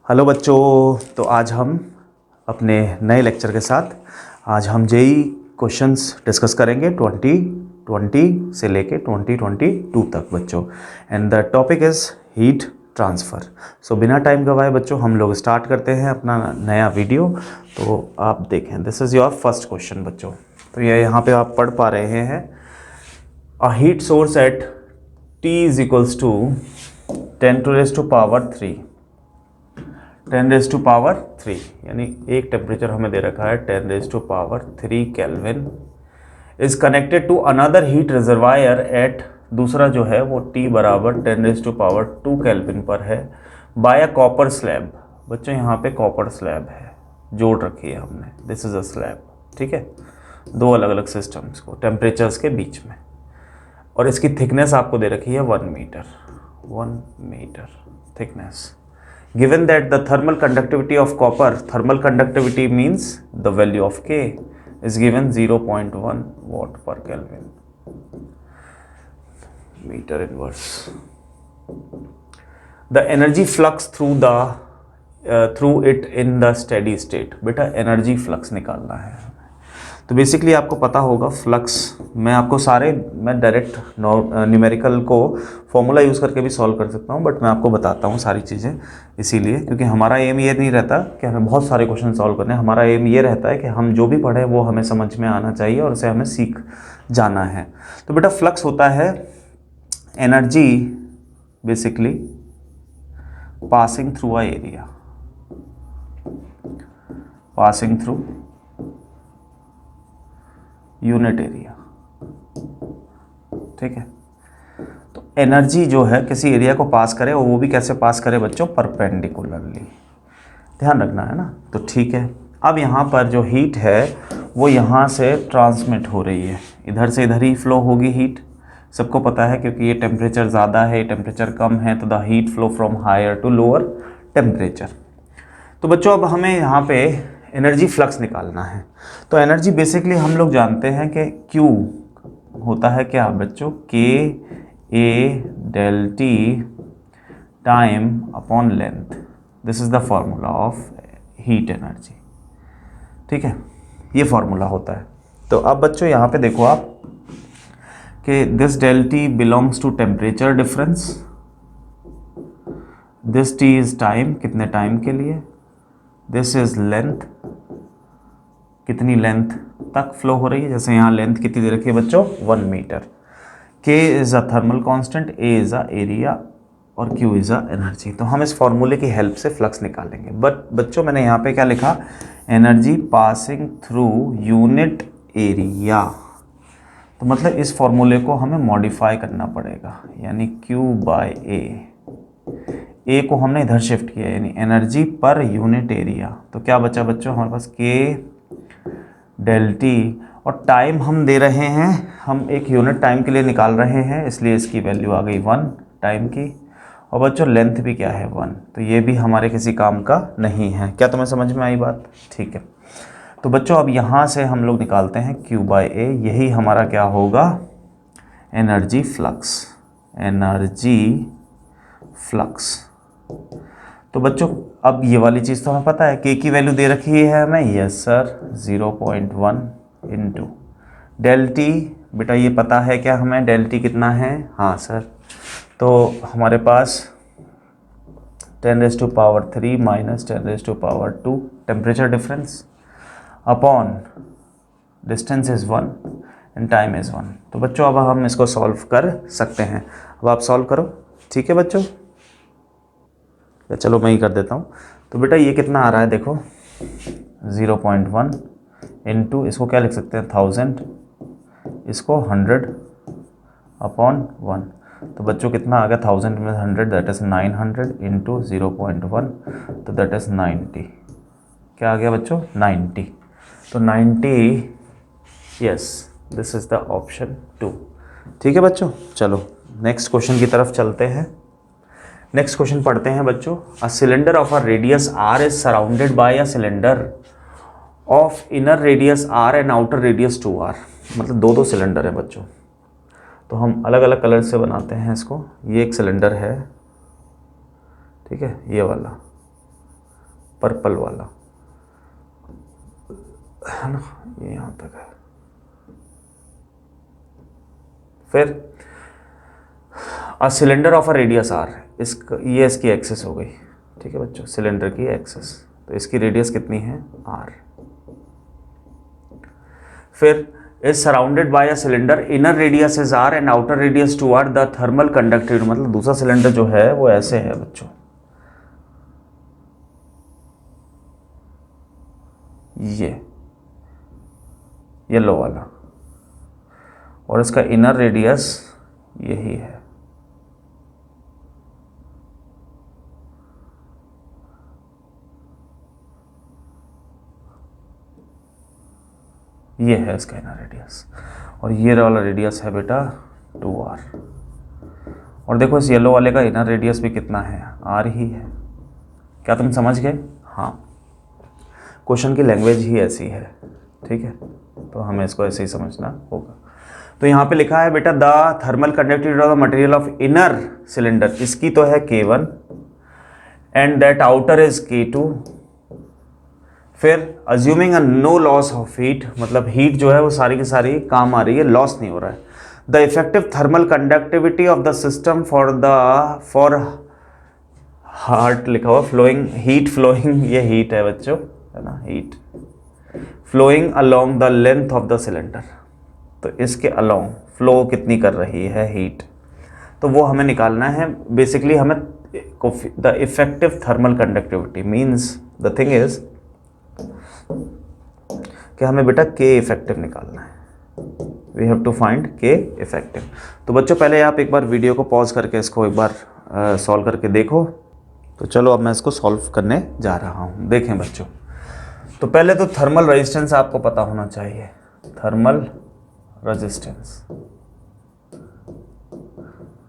Hello बच्चों। तो आज हम अपने नए लेक्चर के साथ आज हम जेई क्वेश्चंस डिस्कस करेंगे 2020 से लेके 2022 तक बच्चों। And the topic is heat transfer. So बिना टाइम गवाए बच्चों हम लोग स्टार्ट करते हैं अपना नया वीडियो। तो आप देखें, this is your first question बच्चों। तो ये यहाँ पे आप पढ़ पा रहे हैं, a heat source at T is equals to 10⁻³ 10⁻³ यानी एक टेम्परेचर हमें दे रखा है 10⁻³ kelvin is connected to another heat reservoir at, दूसरा जो है वो T बराबर 10⁻² केल्विन पर है, बाय अ कॉपर स्लैब। बच्चों यहाँ पे कॉपर स्लैब है, जोड़ रखी है हमने, दिस इज अ स्लैब। ठीक है, दो अलग अलग सिस्टम्स को टेम्परेचर्स के बीच में, और इसकी थिकनेस आपको दे रखी है 1 metre thickness. Given that the thermal conductivity of copper, thermal conductivity means the value of K is given 0.1 watt per Kelvin meter inverse. The energy flux through it in the steady state. बेटा energy flux निकालना है। तो basically आपको पता होगा flux, मैं आपको मैं डायरेक्ट न्यूमेरिकल को फॉर्मूला यूज़ करके भी सॉल्व कर सकता हूँ, बट मैं आपको बताता हूँ सारी चीज़ें, इसीलिए क्योंकि हमारा एम ये नहीं रहता कि हमें बहुत सारे क्वेश्चन सॉल्व करने हैं। हमारा एम ये रहता है कि हम जो भी पढ़ें वो हमें समझ में आना चाहिए और उसे हमें सीख जाना है। तो बेटा फ्लक्स होता है energy basically passing through a area, passing through unit area. ठीक है, तो एनर्जी जो है किसी एरिया को पास करे, और वो भी कैसे पास करे बच्चों, परपेंडिकुलरली, ध्यान रखना है ना। तो ठीक है, अब यहाँ पर जो हीट है वो यहाँ से ट्रांसमिट हो रही है, इधर से इधर ही फ्लो होगी हीट, सबको पता है, क्योंकि ये टेम्परेचर ज़्यादा है, टेम्परेचर कम है, तो the heat flow from higher to lower temperature. तो बच्चों अब हमें यहाँ पे एनर्जी फ्लक्स निकालना है। तो एनर्जी बेसिकली हम लोग जानते हैं कि Q होता है क्या बच्चों, K∆T time upon length. This is the formula of heat energy. ठीक है, ये फॉर्मूला होता है। तो अब बच्चों यहाँ पे देखो आप कि this ∆T belongs to temperature difference, this T is time, कितने टाइम के लिए, दिस इज लेंथ, कितनी लेंथ तक फ्लो हो रही है, जैसे यहाँ लेंथ कितनी दे रखी है बच्चों 1 metre, K is a thermal constant, A is a area और Q इज़ अ एनर्जी। तो हम इस फॉर्मूले की हेल्प से फ्लक्स निकालेंगे। बट बच्चों मैंने यहाँ पे क्या लिखा, energy passing through unit area, तो मतलब इस फॉर्मूले को हमें मॉडिफाई करना पड़ेगा, यानी Q/A को हमने इधर शिफ्ट किया, यानी एनर्जी पर यूनिट एरिया। तो क्या बचा बच्चों हमारे पास, K∆T, और टाइम हम दे रहे हैं, हम एक यूनिट टाइम के लिए निकाल रहे हैं, इसलिए इसकी वैल्यू आ गई 1 टाइम की। और बच्चों लेंथ भी क्या है 1, तो ये भी हमारे किसी काम का नहीं है। क्या तुम्हें समझ में आई बात? ठीक है, तो बच्चों अब यहाँ से हम लोग निकालते हैं Q/A, यही हमारा क्या होगा, एनर्जी फ्लक्स, एनर्जी फ्लक्स। तो बच्चों अब ये वाली चीज़ तो हमें पता है, K की वैल्यू दे रखी है हमें, यस सर 0.1 इंटू ∆T, बेटा ये पता है क्या हमें ∆T कितना है, हाँ सर, तो हमारे पास 10⁻³ minus 10⁻² temperature difference upon distance is 1 and time is 1। तो बच्चों अब हम इसको सॉल्व कर सकते हैं। अब आप सॉल्व करो, ठीक है बच्चों, या चलो मैं ही कर देता हूँ। तो बेटा ये कितना आ रहा है देखो, 0.1 इंटू, इसको क्या लिख सकते हैं 1000, इसको 100 अपॉन 1। तो बच्चों कितना आ गया, 1000 में 100 दैट इज़ 900 इंटू 0.1, तो दैट इज़ 90। क्या आ गया बच्चों 90। तो 90, yes this is the option 2। ठीक है बच्चों, चलो नेक्स्ट क्वेश्चन की तरफ चलते हैं। नेक्स्ट क्वेश्चन पढ़ते हैं बच्चों। अ cylinder of a radius r is surrounded by a cylinder of inner radius r and outer radius 2r। मतलब दो सिलेंडर है बच्चों, तो हम अलग अलग कलर से बनाते हैं इसको। ये एक सिलेंडर है, ठीक है, ये वाला, पर्पल वाला, है ना, ये यहाँ तक है। फिर a cylinder of a radius R, ये इसकी एक्सेस हो गई, ठीक है बच्चों, सिलेंडर की एक्सेस, तो इसकी रेडियस कितनी है, आर। फिर is surrounded by a cylinder, inner radius is R and outer radius two R, the thermal conductivity, मतलब दूसरा सिलेंडर जो है वो ऐसे है बच्चों, ये येलो वाला, और इसका इनर रेडियस यही है, ये है इसका इनर रेडियस, और ये वाला रेडियस है बेटा 2r। और देखो इस येलो वाले का इनर रेडियस भी कितना है, r ही है। क्या तुम समझ गए? हाँ, क्वेश्चन की लैंग्वेज ही ऐसी है, ठीक है, तो हमें इसको ऐसे ही समझना होगा। तो यहाँ पे लिखा है बेटा the thermal conductivity of the material of inner cylinder, इसकी तो है K1 and that outer is K2। फिर assuming a no loss of heat, मतलब हीट जो है वो सारी की सारी काम आ रही है, लॉस नहीं हो रहा है। The effective thermal conductivity of the system for heat लिखा हुआ फ्लोइंग हीट फ्लोइंग, ये हीट है बच्चों, है ना, heat flowing along the length of the cylinder, तो इसके अलोंग फ्लो कितनी कर रही है हीट, तो वो हमें निकालना है। बेसिकली हमें the effective thermal conductivity means the thing is कि हमें बेटा के इफेक्टिव निकालना है, वी हैव टू फाइंड के इफेक्टिव। तो बच्चों पहले आप एक बार वीडियो को पॉज करके इसको एक बार सॉल्व करके देखो। तो चलो अब मैं इसको सॉल्व करने जा रहा हूँ। देखें बच्चों, तो पहले तो थर्मल रेजिस्टेंस आपको पता होना चाहिए, थर्मल रेजिस्टेंस।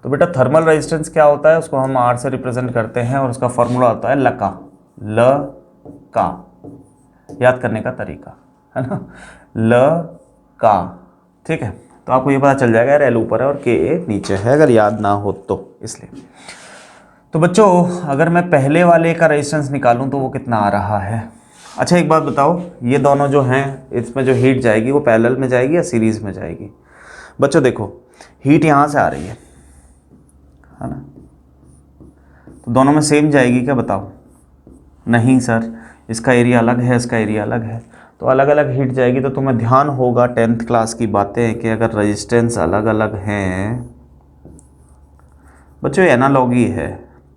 तो बेटा थर्मल रेजिस्टेंस क्या होता है, उसको हम आर से रिप्रेजेंट करते हैं और उसका फॉर्मूला होता है लका, ल का, याद करने का तरीका है ना, ल का, ठीक है। तो आपको ये पता चल जाएगा यार एल ऊपर है और के ए नीचे है, अगर याद ना हो तो, इसलिए। तो बच्चों अगर मैं पहले वाले का रेजिस्टेंस निकालूं तो वो कितना आ रहा है। अच्छा एक बात बताओ, ये दोनों जो हैं इसमें जो हीट जाएगी वो पैरेलल में जाएगी या सीरीज में जाएगी? बच्चों देखो हीट यहाँ से आ रही है ना, तो दोनों में सेम जाएगी क्या बताओ? नहीं सर, इसका एरिया अलग है, इसका एरिया अलग है, तो अलग अलग हीट जाएगी। तो तुम्हें ध्यान होगा 10th क्लास की बातें कि अगर रेजिस्टेंस अलग अलग हैं बच्चों, एनालॉगी है,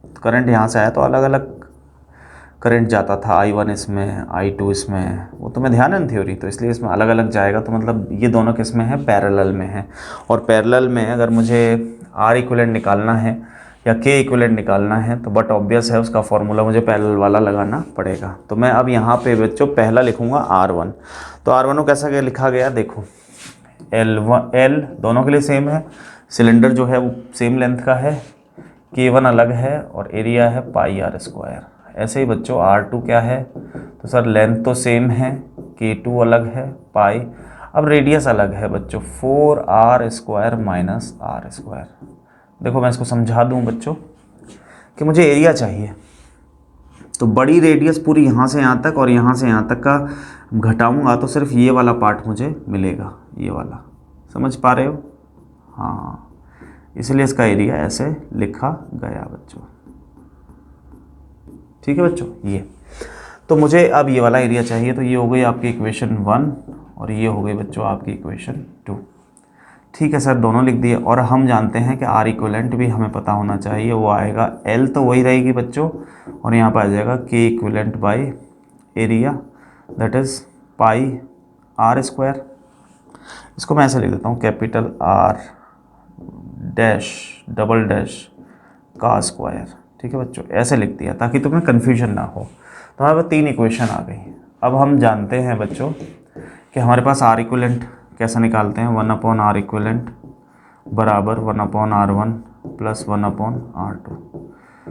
तो करंट यहाँ से आया तो अलग अलग करंट जाता था, I1 इसमें I2 इसमें, वो तुम्हें ध्यान है ना थ्योरी, तो इसलिए इसमें अलग अलग जाएगा। तो मतलब ये दोनों किस में है, पैरेलल में है। और पैरेलल में अगर मुझे R इक्विवेलेंट निकालना है या K इक्विवेलेंट निकालना है तो बट ऑब्वियस है उसका फॉर्मूला मुझे पैरेलल वाला लगाना पड़ेगा। तो मैं अब यहाँ पे बच्चों पहला लिखूँगा R1। तो R1 को कैसा क्या लिखा गया देखो, L दोनों के लिए सेम है, सिलेंडर जो है वो सेम लेंथ का है, K1 अलग है और एरिया है पाई आर स्क्वायर। ऐसे ही बच्चों R2 क्या है, तो सर लेंथ तो सेम है, K2 अलग है पाई, अब रेडियस अलग है बच्चों 4r square minus r square. देखो मैं इसको समझा दूं बच्चों कि मुझे एरिया चाहिए, तो बड़ी रेडियस पूरी यहाँ से यहाँ तक और यहाँ से यहाँ तक का घटाऊंगा तो सिर्फ ये वाला पार्ट मुझे मिलेगा, ये वाला, समझ पा रहे हो? हाँ, इसलिए इसका एरिया ऐसे लिखा गया बच्चों, ठीक है बच्चों। ये तो मुझे अब ये वाला एरिया चाहिए, तो ये हो गई आपकी इक्वेशन 1 और ये हो गई बच्चों आपकी इक्वेशन 2। ठीक है सर, दोनों लिख दिए। और हम जानते हैं कि आर इक्विवेलेंट भी हमें पता होना चाहिए, वो आएगा एल तो वही रहेगी बच्चों, और यहाँ पर आ जाएगा K equivalent by area that is pi are square. इसको मैं ऐसे लिख देता हूँ, capital R dash double dash का स्क्वायर, ठीक है बच्चों, ऐसे लिख दिया ताकि तुम्हें कन्फ्यूजन ना हो। तो हमारे पास 3 इक्वेशन आ गई। अब हम जानते हैं बच्चों कि हमारे पास आर इक्विवेलेंट कैसा निकालते हैं, 1/r इक्विवेलेंट बराबर 1/r1 प्लस 1/r2।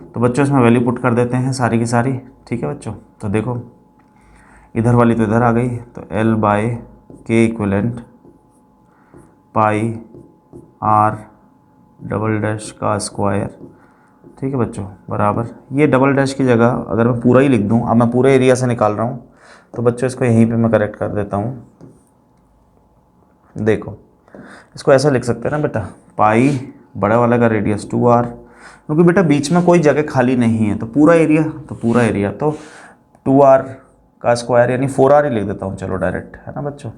तो बच्चों इसमें वैल्यू पुट कर देते हैं सारी की सारी, ठीक है बच्चों। तो देखो इधर वाली तो इधर आ गई, तो L by K equivalent pi R double dash का स्क्वायर ठीक है बच्चों, बराबर ये डबल डैश की जगह अगर मैं पूरा ही लिख दूँ, अब मैं पूरे एरिया से निकाल रहा हूँ, तो बच्चों इसको यहीं पे मैं करेक्ट कर देता हूँ। देखो इसको ऐसा लिख सकते हैं ना बेटा, पाई बड़ा वाला का रेडियस 2r, क्योंकि बेटा बीच में कोई जगह खाली नहीं है, तो पूरा एरिया, तो 2r का स्क्वायर यानी 4r ही लिख देता हूँ, चलो डायरेक्ट, है ना बच्चों,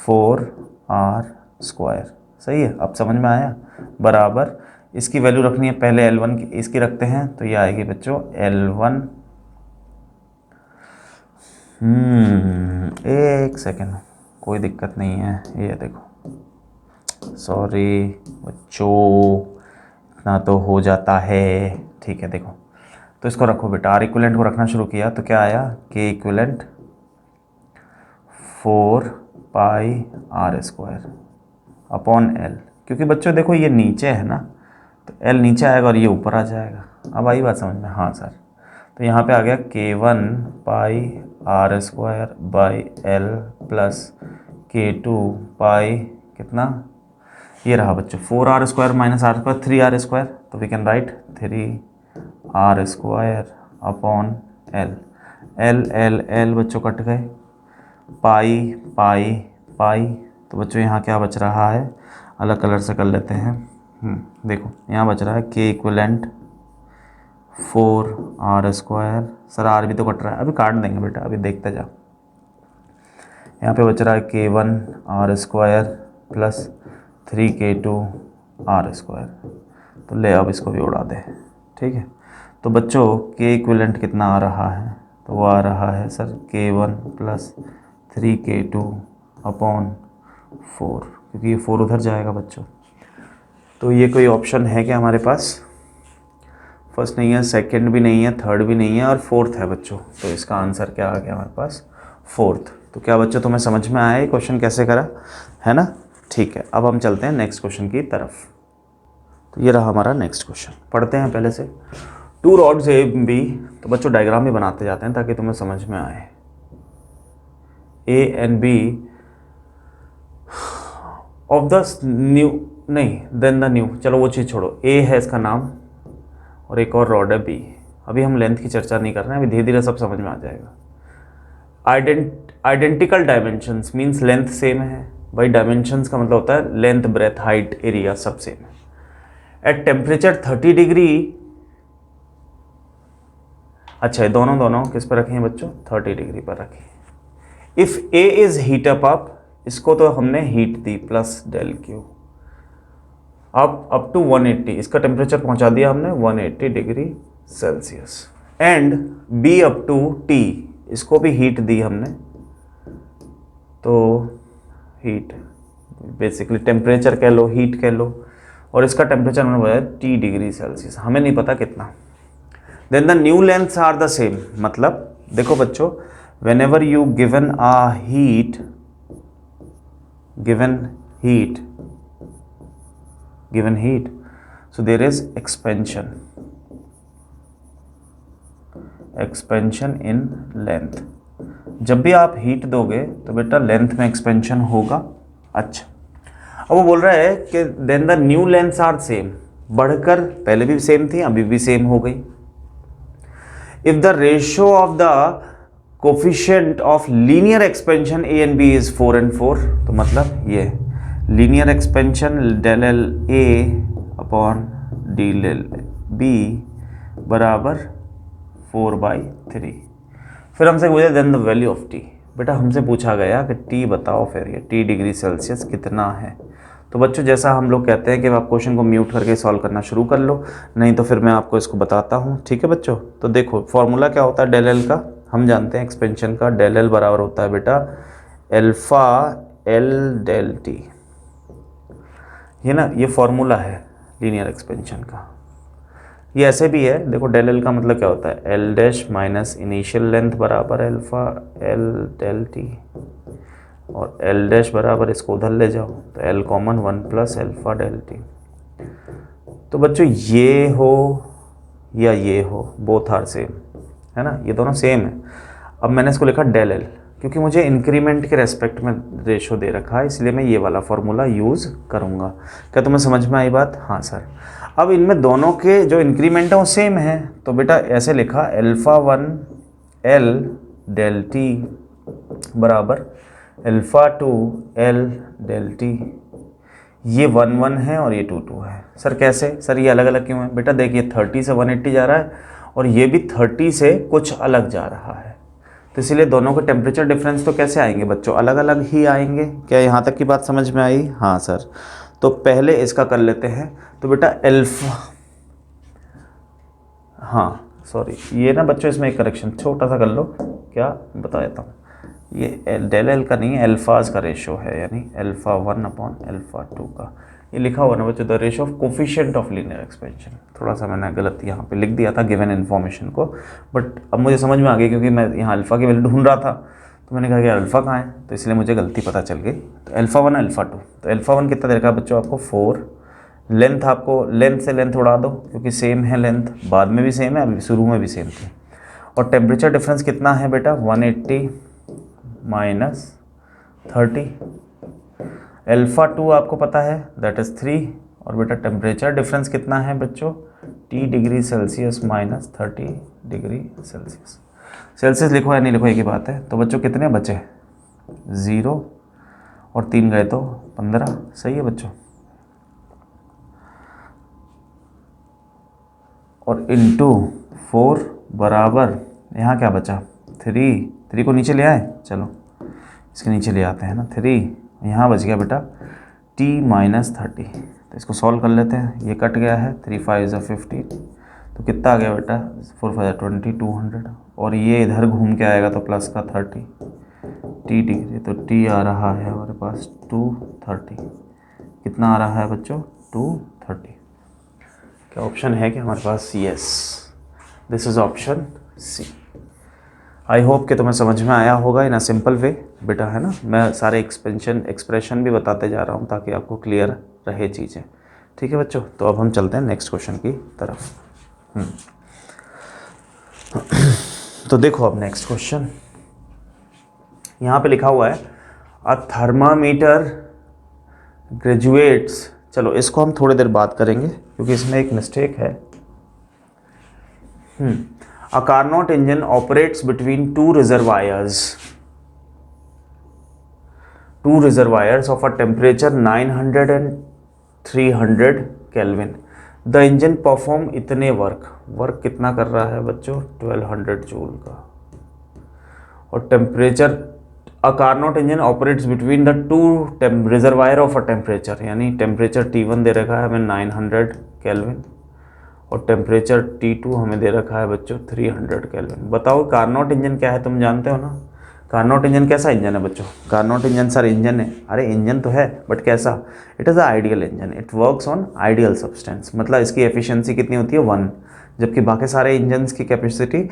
4r स्क्वायर। सही है, अब समझ में आया, बराबर इसकी वैल्यू रखनी है पहले L1 की, इसकी रखते हैं तो ये आएगी बच्चों L1। एक सेकेंड, कोई दिक्कत नहीं है, ये देखो, सॉरी बच्चों, इतना तो हो जाता है, ठीक है। देखो तो इसको रखो बेटा, आर इक्विलेंट को रखना शुरू किया तो क्या आया, K equivalent 4 pi are square upon L, क्योंकि बच्चों देखो ये नीचे है ना, तो एल नीचे आएगा और ये ऊपर आ जाएगा। अब आई बात समझ में, हाँ सर, तो यहाँ पे आ गया K1 pi are square by L plus K2 pi कितना, ये रहा बच्चों 4r square minus r square 3r square, तो we can write 3r square upon L, L L L बच्चों कट गए, पाई पाई पाई, तो बच्चों यहाँ क्या बच रहा है, अलग कलर से कर लेते हैं। देखो यहाँ बच रहा है के equivalent 4r square, sir are भी तो कट रहा है, अभी काट देंगे बेटा, अभी देखते जाओ। यहाँ पे बच रहा है K1 r square plus 3K2 r square, तो ले अब इसको भी उड़ा दे, ठीक है। तो बच्चों के इक्विलेंट कितना आ रहा है, तो वो आ रहा है sir K1 plus 3K2 upon 4, क्योंकि ये 4 उधर जाएगा बच्चों। तो ये कोई ऑप्शन है क्या हमारे पास, फर्स्ट नहीं है, सेकंड भी नहीं है, थर्ड भी नहीं है, और फोर्थ है बच्चों, तो इसका आंसर क्या आ गया हमारे पास, फोर्थ। तो क्या बच्चों तुम्हें समझ में आया ये क्वेश्चन कैसे करा, है ना, ठीक है। अब हम चलते हैं नेक्स्ट क्वेश्चन की तरफ। तो ये रहा हमारा नेक्स्ट क्वेश्चन, पढ़ते हैं पहले से। 2 रॉड्स ए बी, तो बच्चों डायग्राम भी बनाते जाते हैं ताकि तुम्हें समझ में आए। A and B of the new, नहीं देन द न्यू, चलो वो चीज़ छोड़ो, ए है इसका नाम और एक और रॉड है बी। अभी हम लेंथ की चर्चा नहीं कर रहे हैं, अभी धीरे धीरे सब समझ में आ जाएगा। Identical dimensions means length same है भाई, डायमेंशंस का मतलब होता है लेंथ ब्रेथ हाइट एरिया सब सेम है। एट टेम्परेचर 30 डिग्री, अच्छा दोनों किस पर रखे हैं बच्चों, 30 डिग्री पर रखे। If A is heat up, इसको तो हमने हीट दी plus del Q, up to 180, इसका टेम्परेचर पहुंचा दिया हमने 180 degree Celsius. And B up to T, इसको भी हीट दी हमने, तो हीट बेसिकली टेम्परेचर कह लो, हीट कह लो, और इसका टेम्परेचर हमने बताया T डिग्री सेल्सियस, हमें नहीं पता कितना। Then the new lengths are the same, मतलब देखो बच्चों, whenever you given heat, so there is expansion in length। जब भी आप हीट दोगे तो बेटा लेंथ में एक्सपेंशन होगा। अच्छा, अब वो बोल रहा है कि then the new lengths are same, बढ़कर पहले भी सेम थी अभी भी सेम हो गई। If the ratio of the coefficient of linear expansion A and B is 4 and 4, तो मतलब ये linear expansion del L A upon D L B बराबर 4/3। फिर हमसे पूछा then the value of T, बेटा हमसे पूछा गया कि टी बताओ, फिर ये टी डिग्री सेल्सियस कितना है। तो बच्चों जैसा हम लोग कहते हैं कि आप क्वेश्चन को म्यूट करके सॉल्व करना शुरू कर लो, नहीं तो फिर मैं आपको इसको बताता हूँ, ठीक है बच्चों। तो देखो फॉर्मूला क्या होता है डेल एल का, हम जानते हैं एक्सपेंशन का, डेल एल बराबर होता है बेटा एल्फा एल डेल टी, ये ना, ये फॉर्मूला है लीनियर एक्सपेंशन का। ये ऐसे भी है, देखो डेल एल का मतलब क्या होता है, L dash minus initial length बराबर एल्फा एल डेल टी, और एल डैश बराबर इसको उधर ले जाओ तो L common 1 plus alpha del T. तो बच्चों ये हो या ये हो, बोथ आर सेम, है ना, ये दोनों सेम है। अब मैंने इसको लिखा डेल एल, क्योंकि मुझे इंक्रीमेंट के रेस्पेक्ट में रेशो दे रखा है, इसलिए मैं ये वाला फार्मूला यूज़ करूँगा। क्या तुम्हें समझ में आई बात? हाँ सर। अब इनमें दोनों के जो इंक्रीमेंट है वो सेम है, तो बेटा ऐसे लिखा अल्फ़ा 1 L del T बराबर अल्फ़ा 2 L del T। ये 1 1 है और ये 2 2 है। सर कैसे? सर ये अलग अलग क्यों है? बेटा देखिए 30 से 180 जा रहा है और ये भी 30 से कुछ अलग जा रहा है, तो इसीलिए दोनों के टेम्परेचर डिफरेंस तो कैसे आएंगे बच्चों? अलग अलग ही आएंगे। क्या यहाँ तक की बात समझ में आई? हाँ सर। तो पहले इसका कर लेते हैं। तो बेटा अल्फ़ा, हाँ सॉरी ये ना बच्चों इसमें एक करेक्शन छोटा सा कर लो, क्या बता देता हूँ, ये डेल एल का नहीं है, अल्फाज का रेशो है, यानी अल्फ़ा 1 अपॉन अल्फ़ा 2 का ये लिखा हुआ ना बच्चों, the ratio of coefficient of linear expansion. थोड़ा सा मैंने गलत यहाँ पे लिख दिया था गिवन इन्फॉर्मेशन को, बट अब मुझे समझ में आ गई क्योंकि मैं यहाँ अल्फ़ा की वैल्यू ढूंढ रहा था, तो मैंने कहा कि अल्फ़ा कहाँ है, तो इसलिए मुझे गलती पता चल गई। तो अल्फ़ा 1 अल्फ़ा 2, तो अल्फ़ा 1 कितना दे रखा है बच्चों आपको 4, लेंथ आपको लेंथ से लेंथ उड़ा दो क्योंकि सेम है लेंथ, बाद में भी सेम है अभी शुरू में भी सेम थी। और टेम्परेचर डिफरेंस कितना है बेटा 180 माइनस 30, अल्फ़ा 2 आपको पता है दैट इज़ 3, और बेटा टेम्परेचर डिफरेंस कितना है बच्चों T degree Celsius minus 30 degree Celsius. Celsius लिखो या नहीं लिखो एक ही बात है। तो बच्चों कितने बचे? 0 और 3 गए तो 15, सही है बच्चों। और इंटू 4 बराबर यहाँ क्या बचा 3 को नीचे ले आए, चलो इसके नीचे ले आते हैं ना 3, यहाँ बच गया बेटा T माइनस 30। तो इसको सॉल्व कर लेते हैं, ये कट गया है 3 5 = 15, तो कितना आ गया बेटा 4 5 = 20 200, और ये इधर घूम के आएगा तो प्लस का 30 T डिग्री, तो T आ रहा है हमारे पास 230। कितना आ रहा है बच्चों 230। क्या ऑप्शन है कि हमारे पास? Yes, this is option C. I hope कि तुम्हें समझ में आया होगा इन अ सिंपल वे बेटा, है ना। मैं सारे एक्सप्रेशन भी बताते जा रहा हूँ ताकि आपको क्लियर रहे चीज़ें, ठीक है बच्चों। तो अब हम चलते हैं नेक्स्ट क्वेश्चन की तरफ। तो देखो अब नेक्स्ट क्वेश्चन यहाँ पे लिखा हुआ है अ थर्मामीटर ग्रेजुएट्स। चलो इसको हम थोड़ी देर बात करेंगे क्योंकि इसमें एक मिस्टेक है। A Carnot engine operates between two reservoirs of a temperature 900 and 300 Kelvin. The engine perform इतने वर्क कितना कर रहा है बच्चों 1200 जूल का, और temperature A Carnot engine operates between the two reservoir of a temperature, यानी टेम्परेचर T1 दे रखा है हमें 900 केल्विन और टेम्परेचर T2 हमें दे रखा है बच्चों 300 केल्विन। बताओ कार्नोट इंजन क्या है, तुम जानते हो ना। कार्नोट इंजन कैसा इंजन है बच्चों? कार्नोट इंजन सर इंजन है, अरे इंजन तो है बट कैसा? It is a ideal engine, it works on ideal substance. मतलब इसकी एफिशिएंसी कितनी होती है 1, जबकि बाकी सारे इंजन्स की कैपेसिटी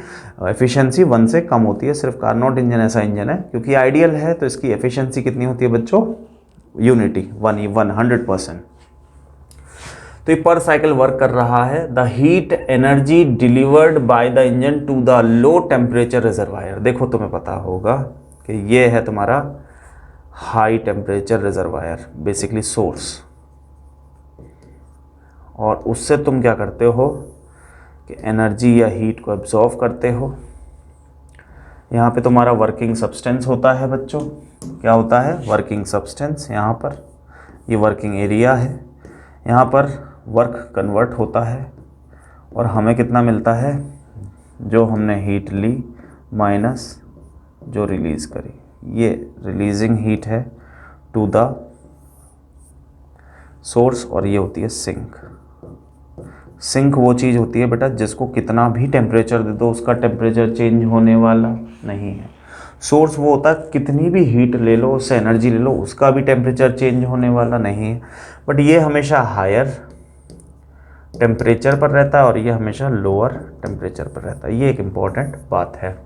एफिशिएंसी 1 से कम होती है। सिर्फ कार्नोट इंजन ऐसा इंजन है क्योंकि आइडियल है तो इसकी एफिशिएंसी कितनी होती है बच्चों? यूनिटी 100%। तो ये पर साइकिल वर्क कर रहा है। The heat energy delivered by the engine to the low temperature reservoir. देखो तुम्हें पता होगा कि ये है तुम्हारा high temperature reservoir, basically source, और उससे तुम क्या करते हो कि एनर्जी या हीट को एब्जॉर्व करते हो। यहाँ पे तुम्हारा वर्किंग सब्सटेंस होता है बच्चों, क्या होता है? Working substance. यहाँ पर ये वर्किंग एरिया है, यहाँ पर वर्क कन्वर्ट होता है और हमें कितना मिलता है? जो हमने हीट ली माइनस जो रिलीज़ करी, ये रिलीजिंग हीट है टू द सोर्स, और ये होती है सिंक। सिंक वो चीज़ होती है बेटा जिसको कितना भी टेम्परेचर दे दो उसका टेम्परेचर चेंज होने वाला नहीं है। सोर्स वो होता है कितनी भी हीट ले लो, उससे एनर्जी ले लो, उसका भी टेम्परेचर चेंज होने वाला नहीं है, बट ये हमेशा हायर टेम्परेचर पर रहता है और ये हमेशा लोअर टेम्परेचर पर रहता है। ये एक इम्पॉर्टेंट बात है।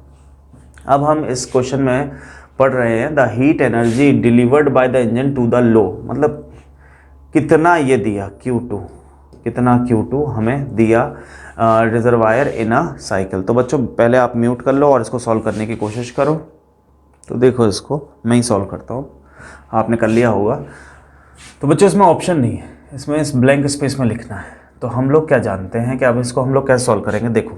अब हम इस क्वेश्चन में पढ़ रहे हैं the heat energy delivered by the engine to the low, मतलब कितना ये दिया Q2, कितना Q2 हमें दिया रिजर्वायर इन अ साइकिल। तो बच्चों पहले आप म्यूट कर लो और इसको सॉल्व करने की कोशिश करो। तो देखो इसको मैं ही सॉल्व करता हूँ, आपने कर लिया होगा। तो बच्चों इसमें ऑप्शन नहीं है, इसमें इस ब्लैंक स्पेस में लिखना है। तो हम लोग क्या जानते हैं कि अब इसको हम लोग कैसे सॉल्व करेंगे। देखो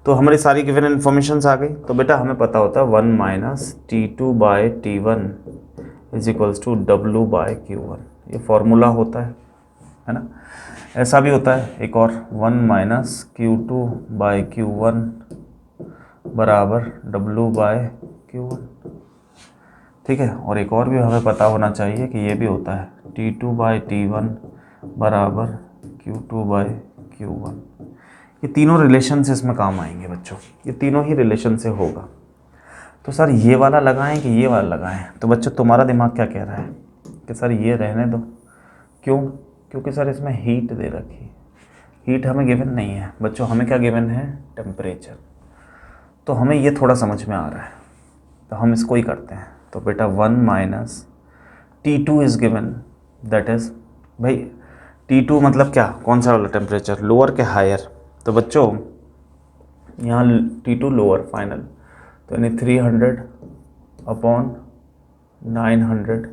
तो हमारी सारी गिवन इन्फॉर्मेशन आ गई। तो बेटा हमें पता होता है 1 minus T2/T1 is equals to W/Q1, ये फॉर्मूला होता है ना। ऐसा भी होता है एक और 1 माइनस Q2/Q1 बराबर W/Q1, ठीक है। और एक और भी हमें पता होना चाहिए कि ये भी होता है T2/T1 बराबर Q2/Q1। ये तीनों रिलेशन से इसमें काम आएंगे बच्चों, ये तीनों ही रिलेशन से होगा। तो सर ये वाला लगाएं कि ये वाला लगाएं, तो बच्चों तुम्हारा दिमाग क्या कह रहा है कि सर ये रहने दो। क्यों? क्योंकि सर इसमें हीट दे रखी, हीट हमें गिवन नहीं है बच्चों, हमें क्या गिवन है, टेम्परेचर। तो हमें ये थोड़ा समझ में आ रहा है, तो हम इसको ही करते हैं। तो बेटा 1 minus T2 is given, that is भाई T2 मतलब क्या, कौन सा वाला टेम्परेचर, लोअर के हायर। तो बच्चों यहाँ T2 लोअर फाइनल, तो यानी 300/900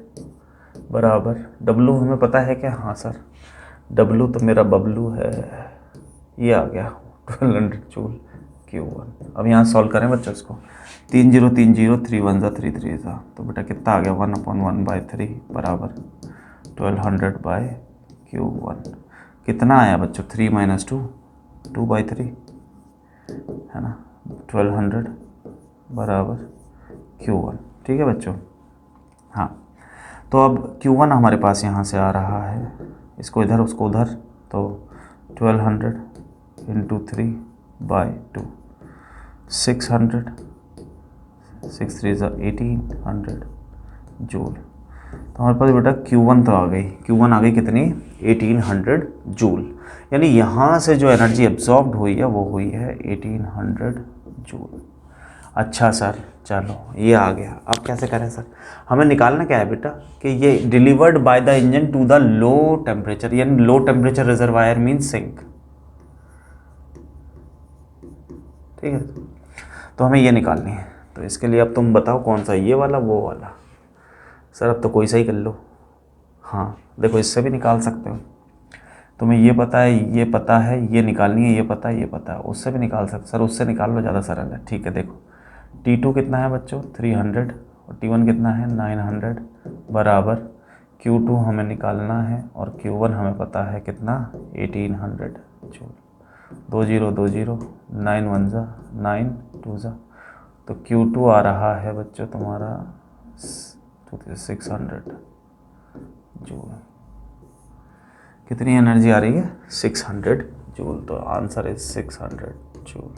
बराबर W हमें पता है क्या, हाँ सर W तो मेरा बबलू है, ये आ गया 1200 जूल Q1। अब यहाँ सॉल्व करें बच्चों इसको, 3 0 3 0 3 1 ज़ा 3 3 ज़ा, तो बेटा कितना आ गया 1/1/3 बराबर 1200/Q1। कितना आया बच्चों, 3 माइनस 2 2/3 है ना, 1200 बराबर Q1, ठीक है बच्चों। हाँ तो अब Q1 हमारे पास यहाँ से आ रहा है, इसको इधर उसको उधर, तो 1200 इंटू 3/2 600 6 3 ज़ा 1800 जूल। तो हमारे पास बेटा Q1 तो आ गई, Q1 आ गई कितनी, 1800 जूल। यानी यहाँ से जो एनर्जी एब्जॉर्ब्ड हुई है वो हुई है 1800 जूल। अच्छा सर चलो ये आ गया, अब कैसे करें सर, हमें निकालना क्या है बेटा कि ये delivered by the engine to the low temperature, यानी low temperature reservoir mean sink, ठीक है। तो हमें ये निकालनी है, तो इसके लिए अब तुम बताओ कौन सा, ये वाला वो वाला। सर अब तो कोई सा ही कर लो, हाँ देखो इससे भी निकाल सकते हो, तुम्हें ये पता है ये पता है, ये निकालनी है, ये पता है ये पता है, उससे भी निकाल सकते। सर उससे निकाल लो, ज़्यादा सरल है, ठीक है। देखो T2 कितना है बच्चों 300 और T1 कितना है 900 बराबर Q2 हमें निकालना है और Q1 हमें पता है कितना 1800 जूल। 2 0 2 0 9 1 ज़ा 9 2 ज़ा, तो Q2 आ रहा है बच्चों तुम्हारा 600 जूल। कितनी एनर्जी आ रही है 600 जूल, तो आंसर इज 600 जूल।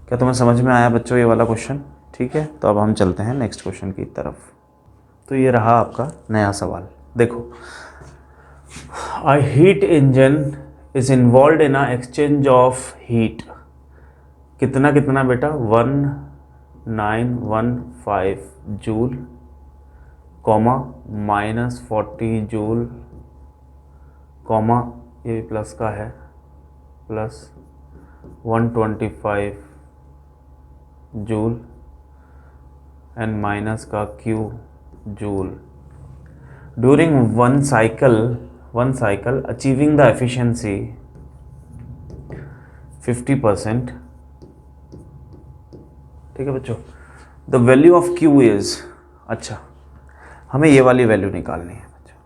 क्या तुम्हें समझ में आया बच्चों ये वाला क्वेश्चन, ठीक है। तो अब हम चलते हैं नेक्स्ट क्वेश्चन की तरफ। तो ये रहा आपका नया सवाल। देखो a heat engine is involve in a exchange of heat, कितना कितना बेटा 1915 जूल कॉमा -40 जूल कॉमा ये प्लस का है प्लस 125 जूल एंड माइनस का Q joule during one cycle achieving the efficiency 50%, ठीक है बच्चों। The value of Q is, अच्छा हमें ये वाली वैल्यू निकालनी है बच्चों,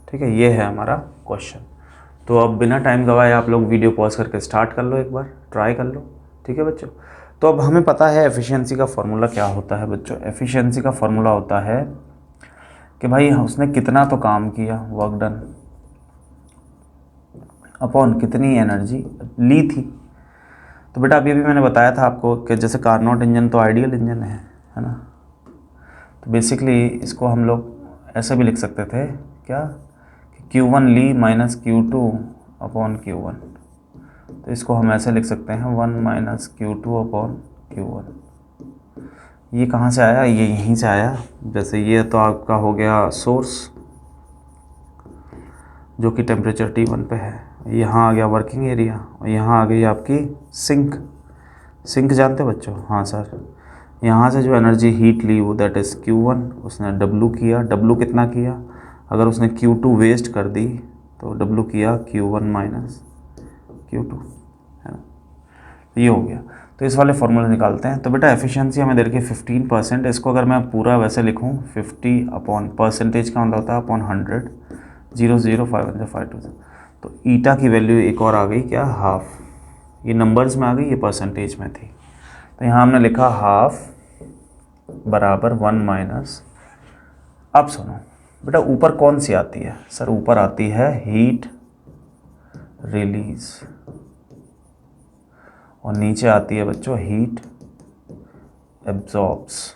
ठीक है। ये है हमारा क्वेश्चन। तो अब बिना टाइम गवाए आप लोग वीडियो पॉज करके स्टार्ट कर लो, एक बार ट्राई कर लो, ठीक है बच्चों। तो अब हमें पता है एफिशिएंसी का फॉर्मूला क्या होता है बच्चों। एफिशिएंसी का फॉर्मूला होता है कि भाई उसने कितना तो काम किया, वर्क डन, अपॉन कितनी एनर्जी ली थी। तो बेटा अभी मैंने बताया था आपको कि जैसे कार्नोट इंजन तो आइडियल इंजन है ना। तो बेसिकली इसको हम लोग ऐसे भी लिख सकते थे क्या कि Q1 ली माइनस Q2 अपॉन Q1। तो इसको हम ऐसे लिख सकते हैं 1 माइनस Q2 अपॉन Q1। ये कहाँ से आया, ये यहीं से आया। जैसे ये तो आपका हो गया सोर्स जो कि टेम्परेचर T1 पे है, यहाँ आ गया वर्किंग एरिया और यहाँ आ गई आपकी सिंक। सिंक जानते हो बच्चों, हाँ सर यहाँ से जो एनर्जी हीट ली वो दैट इज़ Q1, उसने W किया, W कितना किया, अगर उसने Q2 वेस्ट कर दी तो W किया Q1 माइनस Q2, है ना। तो ये हो गया। तो इस वाले फॉर्मूले निकालते हैं। तो बेटा एफिशिएंसी हमें दे रखी है 15%। इसको अगर मैं पूरा वैसे लिखूँ 50 अपॉन परसेंटेज का मतलब होता है अपॉन 100, 0.05 तो ईटा की वैल्यू एक और आ गई क्या, हाफ। ये नंबर्स में आ गई, ये परसेंटेज में थी। तो यहाँ हमने लिखा हाफ बराबर 1 माइनस। अब सुनो बेटा ऊपर कौन सी आती है, सर ऊपर आती है हीट रिलीज और नीचे आती है बच्चों हीट एब्जॉर्ब्स।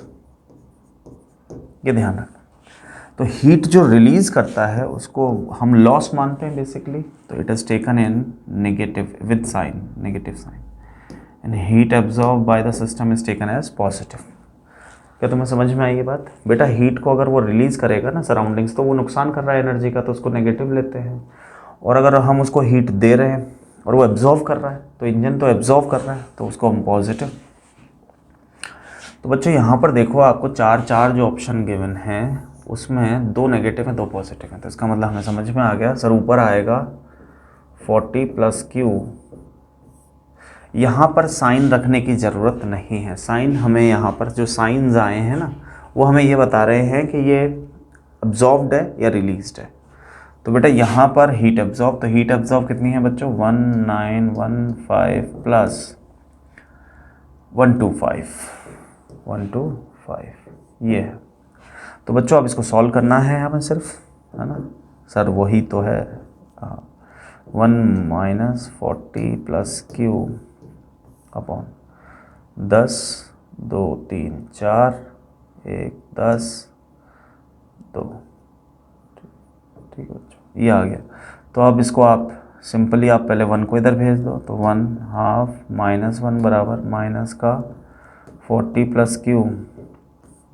ये ध्यान रखना। तो हीट जो रिलीज करता है उसको हम लॉस मानते हैं बेसिकली, तो it is taken in negative with sign, negative sign, and heat absorb by the system is taken as positive. क्या तुम्हें समझ में आई ये बात? बेटा हीट को अगर वो रिलीज करेगा ना सराउंडिंग्स, तो वो नुकसान कर रहा है एनर्जी का, तो उसको नेगेटिव लेते हैं। और अगर हम उसको हीट दे रहे हैं और वो एब्जॉर्व कर रहा है, तो इंजन तो एब्जॉर्व कर रहा है, तो उसको हम पॉजिटिव। तो बच्चों यहाँ पर देखो आपको चार जो ऑप्शन गिवन हैं उसमें 2 नेगेटिव हैं 2 पॉजिटिव हैं। तो इसका मतलब हमें समझ में आ गया, सर ऊपर आएगा 40 प्लस Q। यहाँ पर साइन रखने की ज़रूरत नहीं है। साइन हमें यहाँ पर जो साइंस आए हैं ना वो हमें ये बता रहे हैं कि ये अब्जॉर्ब्ड है या रिलीज्ड है। तो बेटा यहाँ पर हीट एब्जॉर्ब, तो हीट एब्जॉर्ब कितनी है बच्चों, 1915 प्लस 125 ये है। तो बच्चों अब इसको सॉल्व करना है हमें सिर्फ, है ना सर, वही तो है। 1 माइनस 40 प्लस Q अपॉन 10, 2 3 4, 1 10 2, ठीक है बच्चों, ये आ गया। तो अब इसको आप सिंपली आप पहले 1 को इधर भेज दो, तो 1 हाफ माइनस 1 बराबर माइनस का 40 प्लस Q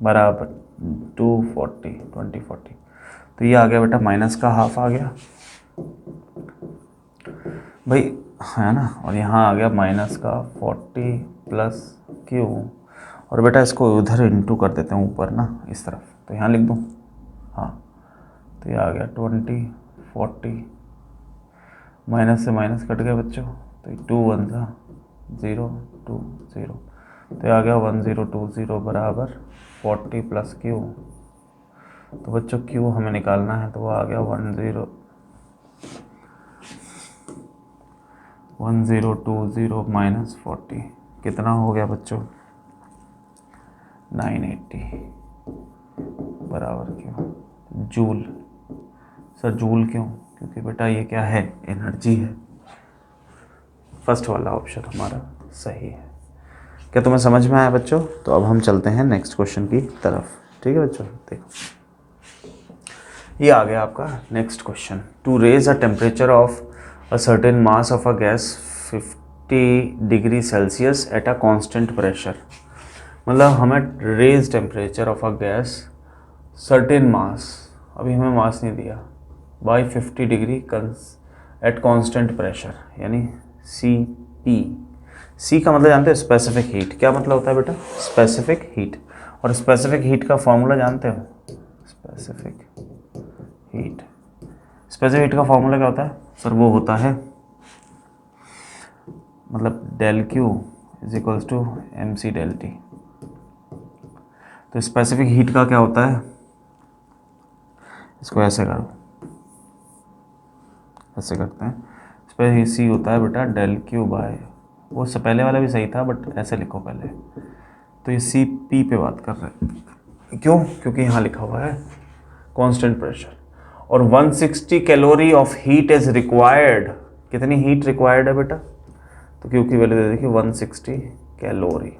बराबर 2040। तो ये आ गया बेटा माइनस का हाफ आ गया भाई, है ना। और यहाँ आ गया माइनस का 40 प्लस Q। और बेटा इसको उधर इंटू कर देते हैं ऊपर ना इस तरफ, तो यहाँ लिख दूँ, हाँ। तो ये आ गया 20 40, माइनस से माइनस कट गया बच्चों, तो 2 1 था 0 2 0, तो ये आ गया 1020 बराबर 40 प्लस Q। तो बच्चों Q हमें निकालना है, तो वो आ गया 1020 माइनस 40, कितना हो गया बच्चों, 980 बराबर क्यों, जूल। सर जूल क्यों? क्योंकि बेटा ये क्या है, एनर्जी है। फर्स्ट वाला ऑप्शन हमारा सही है। क्या तुम्हें समझ में आया बच्चों? तो अब हम चलते हैं नेक्स्ट क्वेश्चन की तरफ, ठीक है बच्चों। देखो ये आ गया आपका next question. To raise a temperature of a certain mass of a gas 50 degree Celsius at a constant pressure. मतलब हमें raise temperature of a gas certain mass, अभी हमें मास नहीं दिया, by 50 degree at constant pressure, यानी CP। C का मतलब जानते हो, स्पेसिफिक हीट। क्या मतलब होता है बेटा, स्पेसिफिक हीट। और स्पेसिफिक हीट का फॉर्मूला जानते हो, स्पेसिफिक हीट, स्पेसिफिक हीट का फॉर्मूला क्या होता है सर, वो होता है मतलब del Q is equals to MC del T। तो स्पेसिफिक हीट का क्या होता है, इसको ऐसे करो, ऐसे करते हैं। स्पेसिफिक C होता है बेटा del Q बाय, वो से पहले वाला भी सही था बट ऐसे लिखो पहले। तो ये CP पे बात कर रहे हैं, क्यों? क्योंकि यहाँ लिखा हुआ है कांस्टेंट प्रेशर और 160 calorie of heat is required. कितनी हीट रिक्वायर्ड है बेटा, तो क्यू की वैल्यू दे देखिए 160 कैलोरी,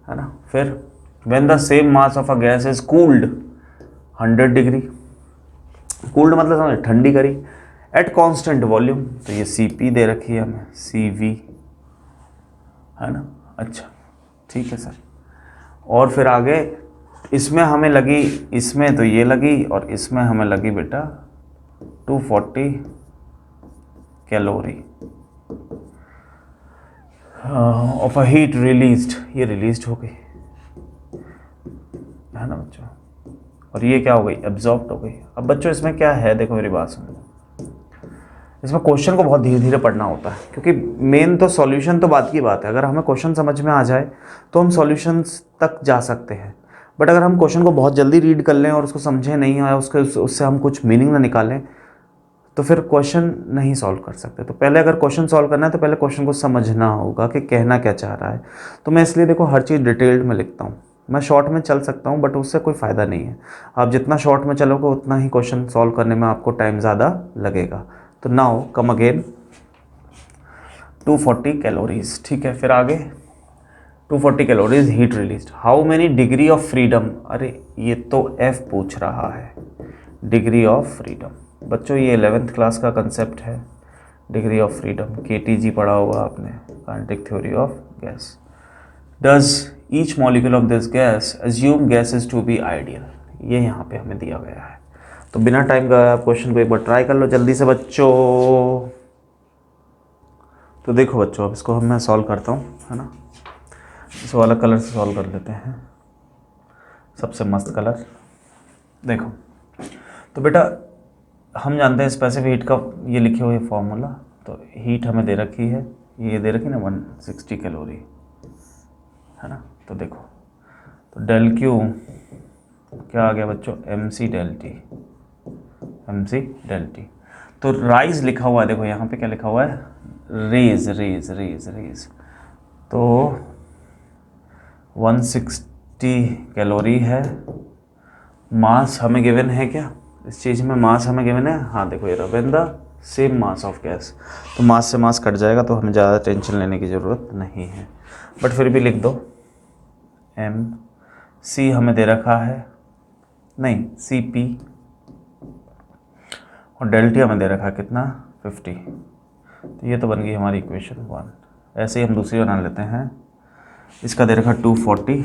है ना। फिर when the same mass of a gas is cooled 100 degree, cooled मतलब समझ ठंडी करी, एट कांस्टेंट वॉल्यूम, तो ये CP दे रखी है हमें, CV, है ना। अच्छा ठीक है सर। और फिर आगे इसमें हमें लगी, इसमें तो ये लगी और इसमें हमें लगी बेटा 240 calorie. Of a heat released, ये रिलीज्ड हो गई है ना बच्चों, और ये क्या हो गई, एब्जॉर्ब्ड हो गई। अब बच्चों इसमें क्या है, देखो मेरी बात सुनो, इसमें क्वेश्चन को बहुत धीरे धीरे पढ़ना होता है, क्योंकि मेन तो सॉल्यूशन तो बात की बात है, अगर हमें क्वेश्चन समझ में आ जाए तो हम सॉल्यूशंस तक जा सकते हैं। बट अगर हम क्वेश्चन को बहुत जल्दी रीड कर लें और उसको समझे नहीं आए, उससे हम कुछ मीनिंग ना निकालें, तो फिर क्वेश्चन नहीं सॉल्व कर सकते। तो पहले अगर क्वेश्चन सॉल्व करना है तो पहले क्वेश्चन को समझना होगा कि कहना क्या चाह रहा है। तो मैं इसलिए देखो हर चीज़ डिटेल्ड में लिखता हूँ। मैं शॉर्ट में चल सकता हूँ बट उससे कोई फ़ायदा नहीं है। आप जितना शॉर्ट में चलोगे उतना ही क्वेश्चन सॉल्व करने में आपको टाइम ज़्यादा लगेगा। तो नाउ कम अगेन 240 कैलोरीज, ठीक है। फिर आगे 240 calories heat release, how many degree of freedom, अरे ये तो एफ पूछ रहा है, डिग्री ऑफ फ्रीडम। बच्चों ये 11th क्लास का कंसेप्ट है, डिग्री ऑफ फ्रीडम, KTG पढ़ा होगा आपने, kinetic theory of gas. Does each molecule of this gas assume gases to be ideal, ये यहाँ पे हमें दिया गया है। तो बिना टाइम का आप क्वेश्चन को एक बार ट्राई कर लो जल्दी से बच्चों। तो देखो बच्चों, अब इसको मैं सॉल्व करता हूँ, है ना। इस वाला कलर से सॉल्व कर लेते हैं, सबसे मस्त कलर। देखो तो बेटा हम जानते हैं स्पेसिफिक हीट का ये लिखे हुए फॉर्मूला, तो हीट हमें दे रखी है, ये दे रखी ना 160 कैलोरी, है ना। तो देखो तो डेल क्यू क्या आ गया बच्चों, MC del T, MC del T. तो राइज लिखा हुआ है, देखो यहाँ पे क्या लिखा हुआ है, रेज रेज रेज रेज। तो 160 कैलोरी है, मास हमें गिवन है क्या, इस चीज़ में मास हमें गिवन है, हाँ देखो ये Ravindra same mass of gas, तो मास से मास कट जाएगा, तो हमें ज़्यादा टेंशन लेने की ज़रूरत नहीं है। बट फिर भी लिख दो MC हमें दे रखा है, नहीं CP, और डेल टी हमें दे रखा है कितना 50। तो ये तो बन गई हमारी इक्वेशन 1। ऐसे ही हम दूसरी बना लेते हैं, इसका दे रखा 240,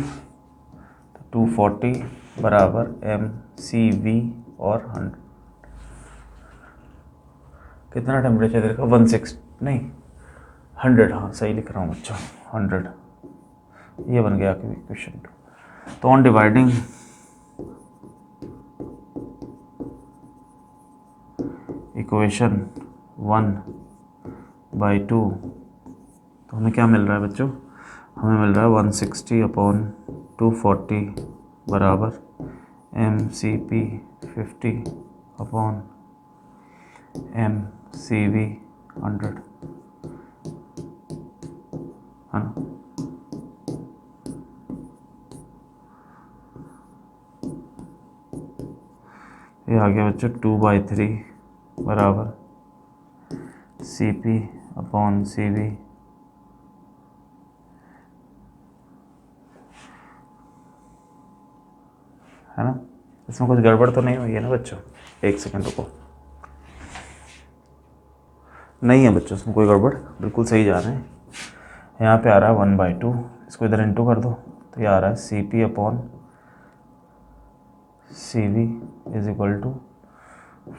तो 240 बराबर MCV और 100, कितना टेम्परेचर दे रखा 16 नहीं 100, हाँ सही लिख रहा हूँ बच्चों 100। ये बन गया आपकी इक्वेशन 2। तो ऑन डिवाइडिंग इक्वेशन 1/2, तो हमें क्या मिल रहा है बच्चों, हमें मिल रहा है 160/240 बराबर MCP 50/MCV 100, है ना। ये आ गया बच्चों 2/3 बराबर CP/CV, है ना। इसमें कुछ गड़बड़ तो नहीं हुई है ना बच्चों, एक सेकंड रुको, नहीं है बच्चों इसमें कोई गड़बड़, बिल्कुल सही जा रहे हैं। यहाँ पे आ रहा है 1/2, इसको इधर इंटू कर दो, तो ये आ रहा है CP/CV इज इक्वल टू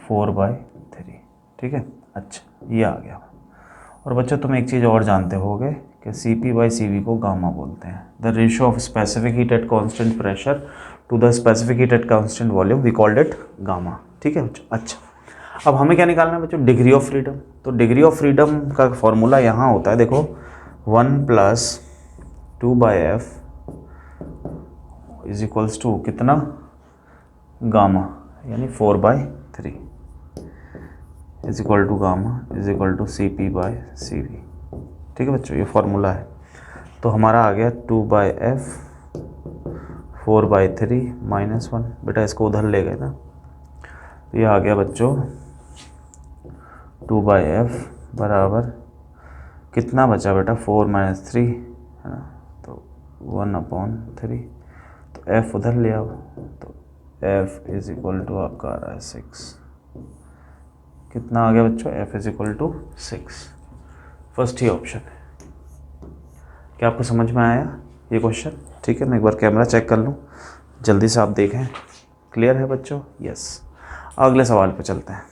4/3, ठीक है। अच्छा ये आ गया। और बच्चों तुम एक चीज़ और जानते होगे कि CP/CV को गामा बोलते हैं, the ratio of specific heat at constant pressure to the specific heat at constant volume, we called it gamma, ठीक है बच्चों। अच्छा अब हमें क्या निकालना है बच्चों, डिग्री ऑफ फ्रीडम। तो डिग्री ऑफ फ्रीडम का फॉर्मूला यहाँ होता है, देखो 1 + 2/f इज इक्वल्स टू कितना, गामा, यानी 4/3 is equal to gamma is equal to CP/CV, ठीक है बच्चों, ये फॉर्मूला है। तो हमारा आ गया 2/f 4/3 -1, बेटा इसको उधर ले गए ना, तो ये आ गया बच्चों 2/f बराबर कितना बचा बेटा 4 - 3, है ना, तो 1/3, तो f उधर ले आओ, तो f इज इक्वल टू आपका आ रहा है 6, कितना आ गया बच्चों, f is equal to 6। First ही ऑप्शन है। क्या आपको समझ में आया ये क्वेश्चन, ठीक है। मैं एक बार कैमरा चेक कर लूँ, जल्दी से आप देखें, क्लियर है बच्चों, यस। अगले सवाल पे चलते हैं।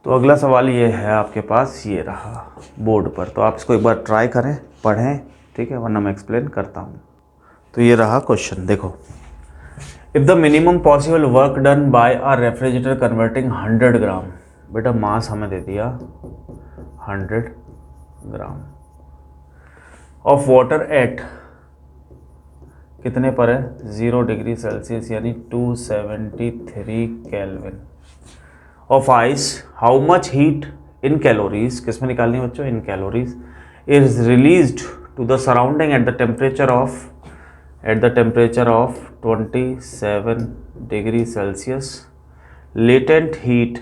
तो अगला सवाल ये है आपके पास, ये रहा बोर्ड पर, तो आप इसको एक बार ट्राई करें, पढ़ें, ठीक है, वरना मैं एक्सप्लेन करता हूँ। तो ये रहा क्वेश्चन, देखो, if the minimum possible work done by a refrigerator converting 100 ग्राम, बेटा मास हमें दे दिया 100 ग्राम ऑफ वाटर एट कितने पर है 0 डिग्री सेल्सियस यानी 273 kelvin of ice, how much heat in calories, किस में निकालनी है बच्चों, in calories, is released to the surrounding at the temperature of 27 degree Celsius, latent heat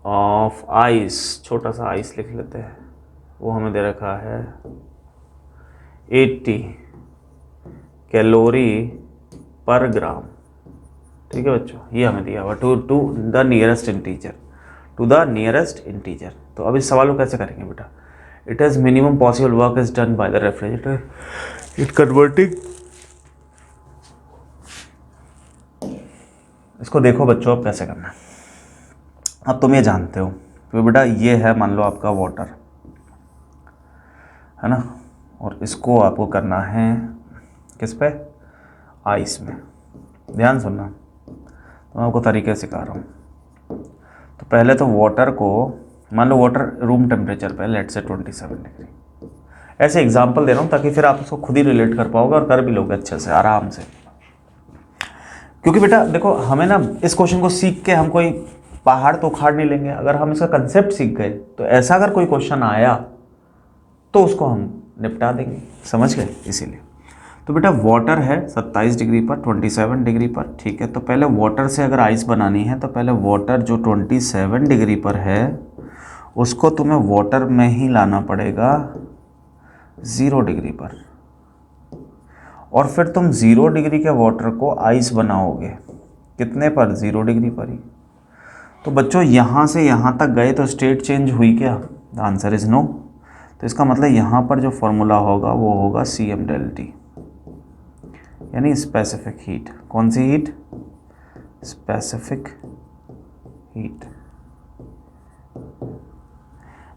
of ice, छोटा सा आइस लिख लेते हैं, वो हमें दे रखा है 80 कैलोरी पर ग्राम, ठीक है बच्चों, ये हमें दिया हुआ टू द नियरेस्ट इंटीजर। तो अब इस सवाल को कैसे करेंगे बेटा, it is minimum possible work is done by the refrigerator it converting, इसको देखो बच्चों अब कैसे करना है। अब तुम ये जानते हो तो बेटा ये है मान लो आपका वाटर है ना, और इसको आपको करना है किस पे, आइस में। ध्यान सुनना, तो मैं आपको तरीके सिखा रहा हूँ। तो पहले तो वाटर को मान लो वाटर रूम टेम्परेचर पे, लेट से 27 डिग्री, ऐसे एग्जांपल दे रहा हूँ ताकि फिर आप उसको खुद ही रिलेट कर पाओगे और कर भी लोगे अच्छे से आराम से। क्योंकि बेटा देखो हमें ना इस क्वेश्चन को सीख के हम कोई पहाड़ तो उखाड़ नहीं लेंगे, अगर हम इसका कंसेप्ट सीख गए तो ऐसा अगर कोई क्वेश्चन आया तो उसको हम निपटा देंगे, समझ गए। इसीलिए तो बेटा वाटर है 27 डिग्री पर, 27 डिग्री पर, ठीक है। तो पहले वाटर से अगर आइस बनानी है तो पहले वाटर जो 27 डिग्री पर है उसको तुम्हें वाटर में ही लाना पड़ेगा 0 डिग्री पर, और फिर तुम 0 डिग्री के वाटर को आइस बनाओगे कितने पर, 0 डिग्री पर ही। तो बच्चों यहाँ से यहाँ तक गए तो स्टेट चेंज हुई क्या, द आंसर इज़ नो। तो इसका मतलब यहाँ पर जो फॉर्मूला होगा वो होगा CM del T, यानी स्पेसिफिक हीट। कौन सी हीट, स्पेसिफिक हीट।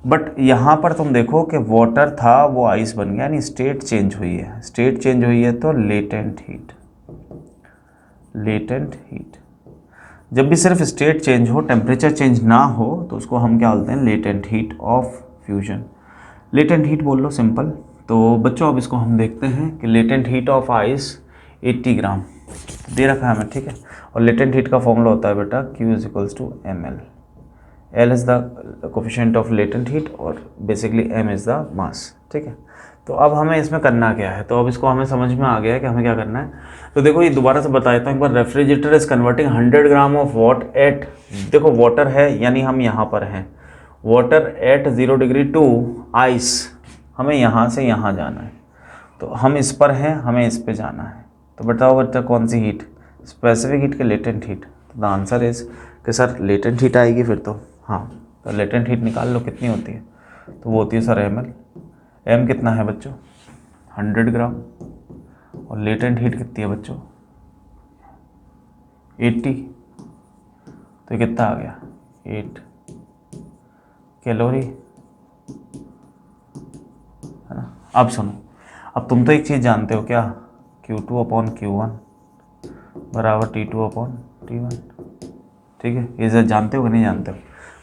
बट यहाँ पर तुम देखो कि वाटर था वो आइस बन गया, यानी स्टेट चेंज हुई है, स्टेट चेंज हुई है तो लेटेंट हीट, लेटेंट हीट। जब भी सिर्फ स्टेट चेंज हो, टेम्परेचर चेंज ना हो, तो उसको हम क्या बोलते हैं, latent heat of fusion, latent heat बोल लो सिंपल। तो बच्चों अब इसको हम देखते हैं कि लेटेंट हीट ऑफ आइस 80 ग्राम दे रखा है हमें, ठीक है। और लेटेंट हीट का फॉर्मूला होता है बेटा Q is equals to ml, L is the coefficient of latent heat और basically M is the mass, ठीक है। तो अब हमें इसमें करना क्या है, तो अब इसको हमें समझ में आ गया है कि हमें क्या करना है। तो देखो ये दोबारा से बता देता हूँ एक बार, refrigerator is converting 100 gram of water at, देखो वाटर है यानी हम यहाँ पर हैं, water at 0 degree to ice, हमें यहाँ से यहाँ जाना है, तो हम इस पर हैं, हमें इस पे जाना है। तो बताओ बच्चा कौन सी हीट, स्पेसिफिक हीट के लेटेंट हीट। तो द आंसर इज कि सर लेटेंट हीट आएगी फिर तो, हाँ तो लेटेंट हीट निकाल लो कितनी होती है, तो वो होती है सर ml, M कितना है बच्चों 100 ग्राम, और लेटेंट हीट कितनी है बच्चों 80, तो ये कितना आ गया 8 कैलोरी, है ना। अब सुनो, अब तुम तो एक चीज़ जानते हो क्या, Q2/Q1 बराबर T2/T1, ठीक है। ये जानते हो कि नहीं जानते हो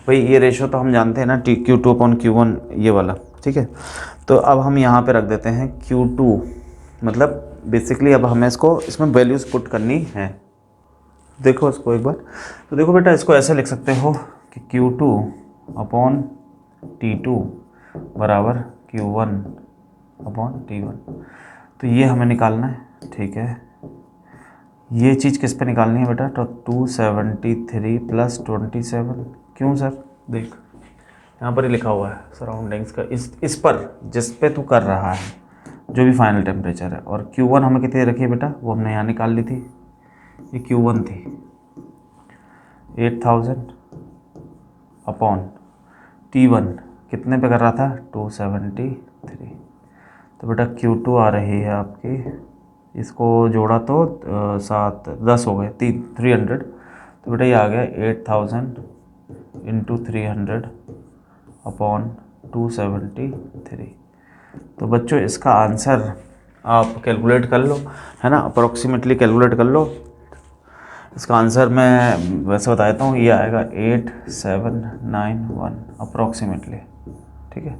भाई, ये रेशो तो हम जानते हैं ना, Q2/Q1 ये वाला, ठीक है। तो अब हम यहाँ पे रख देते हैं Q2, मतलब बेसिकली अब हमें इसको इसमें वैल्यूज़ पुट करनी है। देखो इसको एक बार, तो देखो बेटा इसको ऐसे लिख सकते हो कि Q2/T2 बराबर Q1/T1, तो ये हमें निकालना है, ठीक है। ये चीज़ किस पे निकालनी है बेटा, तो 273 + 27, क्यों सर, देख यहाँ पर ही लिखा हुआ है सराउंडिंग्स का, इस पर जिस पे तू कर रहा है जो भी फाइनल टेम्परेचर है, और Q1 हमें कितनी रखी है बेटा, वो हमने यहाँ निकाल ली थी, ये Q1 थी 8000/T1 कितने पे कर रहा था 273, तो बेटा Q2 आ रही है आपकी, इसको जोड़ा तो 7 10 हो गए 300, तो बेटा ये आ गया 8000 इंटू 300 अपॉन 273। तो बच्चों इसका आंसर आप कैलकुलेट कर लो, है ना, अप्रॉक्सीमेटली कैलकुलेट कर लो। इसका आंसर मैं वैसे बता देता हूँ, ये आएगा 8791 अप्रॉक्सीमेटली, ठीक है,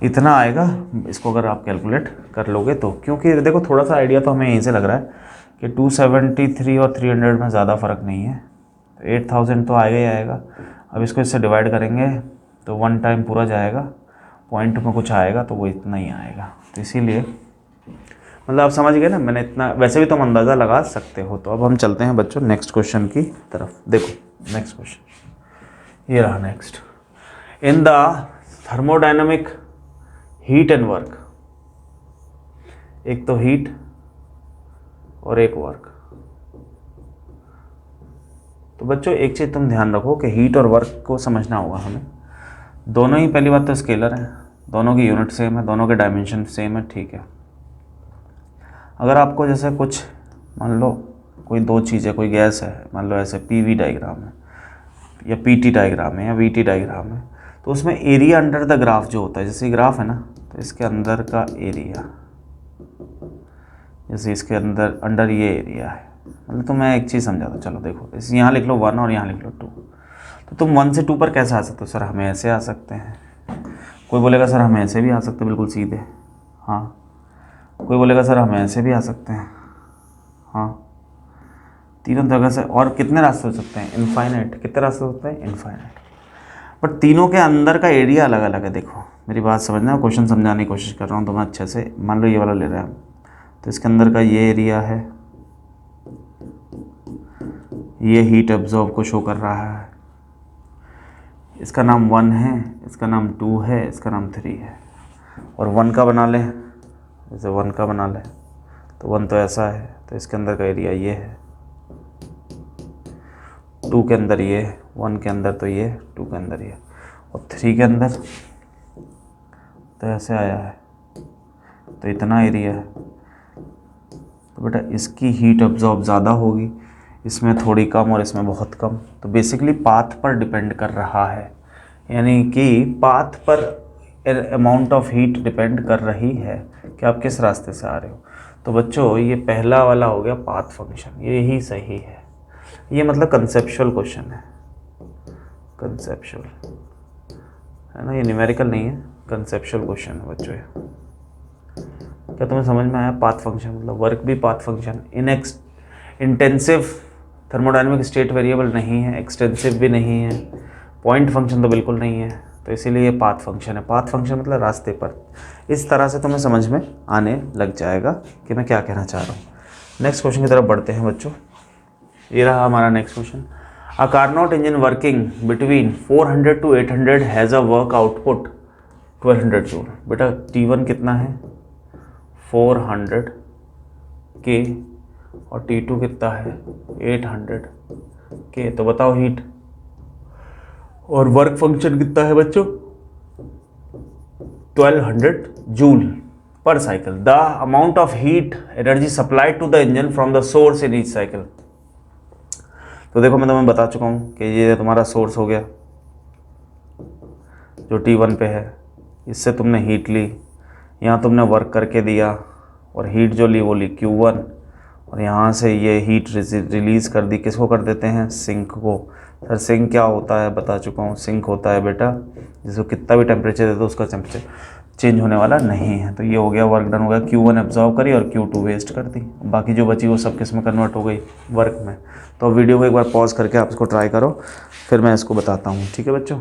इतना आएगा। इसको अगर आप कैलकुलेट कर लोगे तो, क्योंकि देखो थोड़ा सा आइडिया तो हमें यहीं से लग रहा है कि 273 और 300 में ज़्यादा फ़र्क नहीं है, तो 8000 तो आएगा ही आएगा। अब इसको इससे डिवाइड करेंगे तो 1 टाइम पूरा जाएगा, पॉइंट में कुछ आएगा तो वो इतना ही आएगा। तो इसीलिए मतलब आप समझ गए ना, मैंने इतना, वैसे भी तुम अंदाज़ा लगा सकते हो। तो अब हम चलते हैं बच्चों नेक्स्ट क्वेश्चन की तरफ। देखो नेक्स्ट क्वेश्चन ये रहा next. In the thermodynamic heat and work, एक तो हीट और एक वर्क। तो बच्चों एक चीज़ तुम ध्यान रखो कि हीट और वर्क को समझना होगा हमें। दोनों ही पहली बात तो स्केलर हैं, दोनों की यूनिट सेम है, दोनों के डायमेंशन सेम है, ठीक है। अगर आपको जैसे कुछ मान लो कोई दो चीज़ें, कोई गैस है, मान लो ऐसे पीवी डायग्राम है या पीटी डायग्राम है या वीटी डायग्राम है, तो उसमें एरिया अंडर द ग्राफ जो होता है, जैसे ग्राफ है ना, तो इसके अंदर का एरिया, जैसे इसके अंडर ये एरिया है, मतलब तो मैं एक चीज़ समझाता हूँ। चलो देखो, इस यहाँ लिख लो 1 और यहाँ लिख लो 2। तो तुम 1 से 2 पर कैसे आ सकते हो? सर हम ऐसे आ सकते हैं। कोई बोलेगा सर हम ऐसे भी आ सकते हैं, बिल्कुल सीधे, हाँ। कोई बोलेगा सर हम ऐसे भी आ सकते हैं, हाँ। तीनों जगह से। और कितने रास्ते हो सकते हैं? इनफाइनाइट। कितने रास्ते होते हैं? इनफाइनाइट। बट तीनों के अंदर का एरिया अलग अलग है। देखो मेरी बात समझना, क्वेश्चन समझाने की कोशिश कर रहा हूँ तो मैं अच्छे से। मान लो ये वाला ले रहे हैं, तो इसके अंदर का ये एरिया है, ये हीट एब्जॉर्ब को शो कर रहा है, इसका नाम 1 है, इसका नाम 2 है, इसका नाम 3 है। और 1 का बना लें, जैसे 1 का बना लें तो 1 तो ऐसा है, तो इसके अंदर का एरिया ये है, 2 के अंदर ये, 1 के अंदर तो ये, 2 के अंदर ये, और 3 के अंदर तो ऐसे आया है, तो इतना एरिया है। तो बेटा इसकी हीट एब्जॉर्ब ज़्यादा होगी, इसमें थोड़ी कम और इसमें बहुत कम। तो बेसिकली पाथ पर डिपेंड कर रहा है, यानी कि पाथ पर अमाउंट ऑफ हीट डिपेंड कर रही है कि आप किस रास्ते से आ रहे हो। तो बच्चों ये पहला वाला हो गया पाथ फंक्शन, ये ही सही है। ये मतलब कंसेप्चुअल क्वेश्चन है, कंसेप्चुअल है ना, ये न्यूमेरिकल नहीं है, कंसेप्चुअल क्वेश्चन है बच्चों ये। क्या तुम्हें समझ में आया? पाथ फंक्शन मतलब वर्क भी path function. Intensive thermodynamic state variable नहीं है, एक्सटेंसिव भी नहीं है, पॉइंट फंक्शन तो बिल्कुल नहीं है, तो इसीलिए ये पाथ फंक्शन है। पाथ फंक्शन मतलब रास्ते पर। इस तरह से तुम्हें समझ में आने लग जाएगा कि मैं क्या कहना चाह रहा हूँ। नेक्स्ट क्वेश्चन की तरफ बढ़ते हैं बच्चों। ये रहा हमारा next question. A Carnot engine working between 400 to 800 has a work output 1200 joule. बेटा T1 कितना है? 400 के, और T2 कितना है? 800 के। तो बताओ हीट और वर्क फंक्शन कितना है बच्चों? 1200 joule per cycle. The amount of heat energy supplied to the engine from the source in each cycle. तो देखो मैं तुम्हें बता चुका हूँ कि ये तुम्हारा सोर्स हो गया जो T1 पे है, इससे तुमने हीट ली, यहाँ तुमने वर्क करके दिया और हीट जो ली वो ली Q1, और यहाँ से ये हीट रिलीज़ कर दी। किसको कर देते हैं? सिंक को। सर सिंक क्या होता है? बता चुका हूँ, सिंक होता है बेटा जिसको कितना भी टेम्परेचर दे दो उसका टेम्परेचर चेंज होने वाला नहीं है। तो ये हो गया, वर्क डन हो गया। Q1 एब्जॉर्व करी और Q2 वेस्ट कर दी, बाकी जो बची वो सब किस में कन्वर्ट हो गई? वर्क में। तो वीडियो को एक बार पॉज करके आप इसको ट्राई करो, फिर मैं इसको बताता हूँ, ठीक है बच्चों।